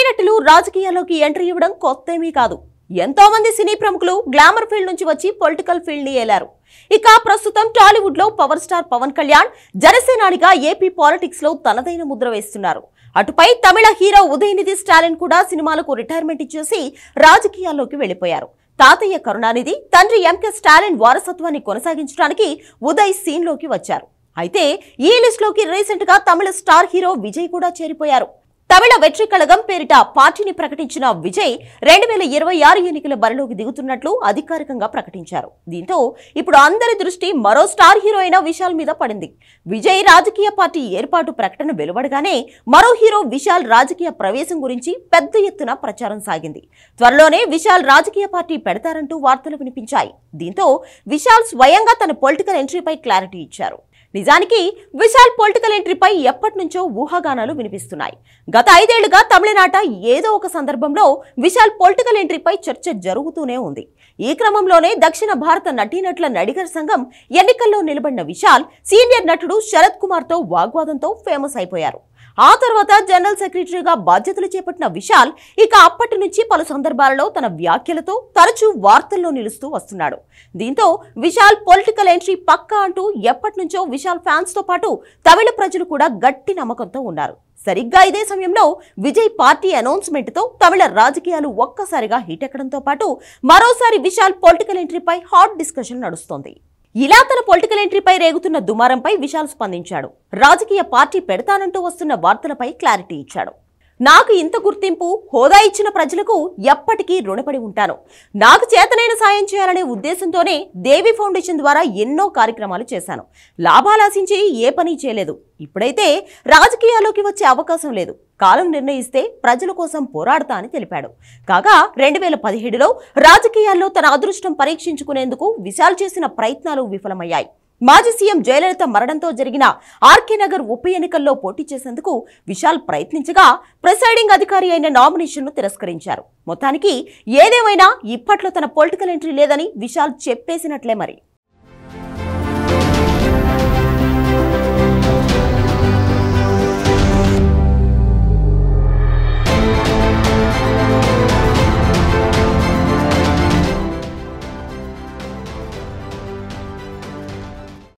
నటీనటులు రాజకీయాల్లోకి ఎంట్రీ ఇవ్వడం కొత్తేమీ కాదు. ఎంతో మంది సినీ ప్రముఖులు గ్లామర్ ఫీల్డ్ నుంచి వచ్చి పొలిటికల్ ఫీల్డ్ ని ఏలారు. ఇక ప్రస్తుతం టాలీవుడ్ లో పవర్ స్టార్ పవన్ కళ్యాణ్ జనసేనానిగా ఏపీ పాలిటిక్స్ లో తనదైన ముద్ర వేస్తున్నారు. అటుపై తమిళ హీరో ఉదయనిధి స్టాలిన్ కూడా సినిమాలకు రిటైర్మెంట్ ఇచ్చేసి రాజకీయాల్లోకి వెళ్లిపోయారు. తాతయ్య కరుణానిధి, తండ్రి ఎంకే స్టాలిన్ వారసత్వాన్ని కొనసాగించడానికి ఉదయ్ సీన్ లోకి వచ్చారు. అయితే ఈ లిస్ట్ లోకి రీసెంట్ గా తమిళ స్టార్ హీరో విజయ్ కూడా చేరిపోయారు. తమిళ వెట్రి కళగం పేరిట పార్టీని ప్రకటించిన విజయ్ 2026 ఎన్నికల బరిలోకి దిగుతున్నట్లు అధికారికంగా ప్రకటించారు. దీంతో ఇప్పుడు అందరి దృష్టి మరో స్టార్ హీరో అయిన విశాల్ మీద పడింది. విజయ్ రాజకీయ పార్టీ ఏర్పాటు ప్రకటన వెలువడగానే మరో హీరో విశాల్ రాజకీయ ప్రవేశం గురించి పెద్ద ఎత్తున ప్రచారం సాగింది. త్వరలోనే విశాల్ రాజకీయ పార్టీ పెడతారంటూ వార్తలు వినిపించాయి. దీంతో విశాల్ స్వయంగా తన పొలిటికల్ ఎంట్రీపై క్లారిటీ ఇచ్చారు. నిజానికి విశాల్ పొలిటికల్ ఎంట్రీపై ఎప్పటి నుంచో ఊహాగానాలు వినిపిస్తున్నాయి. గత 5 ఏళ్లుగా తమిళనాట ఏదో ఒక సందర్భంలో విశాల్ పొలిటికల్ ఎంట్రీపై చర్చ జరుగుతూనే ఉంది. ఈ క్రమంలోనే దక్షిణ భారత నటీనటుల నడిగర్ సంఘం ఎన్నికల్లో నిలబడిన విశాల్ సీనియర్ నటుడు శరత్ కుమార్ తో వాగ్వాదంతో ఫేమస్ అయిపోయారు. ఆ తర్వాత జనరల్ సెక్రటరీగా బాధ్యతలు చేపట్టిన విశాల్ ఇక అప్పటి నుంచి పలు సందర్భాలలో తన వ్యాఖ్యలతో తరచూ వార్తల్లో నిలుస్తూ వస్తున్నాడు. దీంతో విశాల్ పొలిటికల్ ఎంట్రీ పక్కా అంటూ ఎప్పటి నుంచో విశాల్ ఫ్యాన్స్ తో పాటు తమిళ ప్రజలు కూడా గట్టి నమ్మకంతో ఉన్నారు. సరిగ్గా ఇదే సమయంలో విజయ్ పార్టీ అనౌన్స్మెంట్ తో తమిళ రాజకీయాలు ఒక్కసారిగా హిట్ ఎక్కడంతో పాటు మరోసారి విశాల్ పొలిటికల్ ఎంట్రీపై హాట్ డిస్కషన్ నడుస్తోంది. ఇలా తన పొలిటికల్ ఎంట్రీపై రేగుతున్న దుమారంపై విశాల్ స్పందించాడు. రాజకీయ పార్టీ పెడతానంటూ వస్తున్న వార్తలపై క్లారిటీ ఇచ్చాడు. నాకు ఇంత గుర్తింపు, హోదా ఇచ్చిన ప్రజలకు ఎప్పటికీ రుణపడి ఉంటాను. నాకు చేతనైన సాయం చేయాలనే ఉద్దేశంతోనే దేవి ఫౌండేషన్ ద్వారా ఎన్నో కార్యక్రమాలు చేశాను. లాభాలాశించి ఏ పని చేయలేదు. ఇప్పుడైతే రాజకీయాల్లోకి వచ్చే అవకాశం లేదు. కాలం నిర్ణయిస్తే ప్రజల కోసం పోరాడతా అని తెలిపాడు. కాగా 2017లో రాజకీయాల్లో తన అదృష్టం పరీక్షించుకునేందుకు విశాల్ చేసిన ప్రయత్నాలు విఫలమయ్యాయి. మాజీ సీఎం జయలలిత మరణంతో జరిగిన ఆర్కే నగర్ ఉప ఎన్నికల్లో పోటీ చేసేందుకు విశాల్ ప్రయత్నించగా ప్రిసైడింగ్ అధికారి అయిన నామినేషన్ను తిరస్కరించారు. మొత్తానికి ఏదేమైనా ఇప్పట్లో తన పొలిటికల్ ఎంట్రీ లేదని విశాల్ చెప్పేసినట్లే మరి.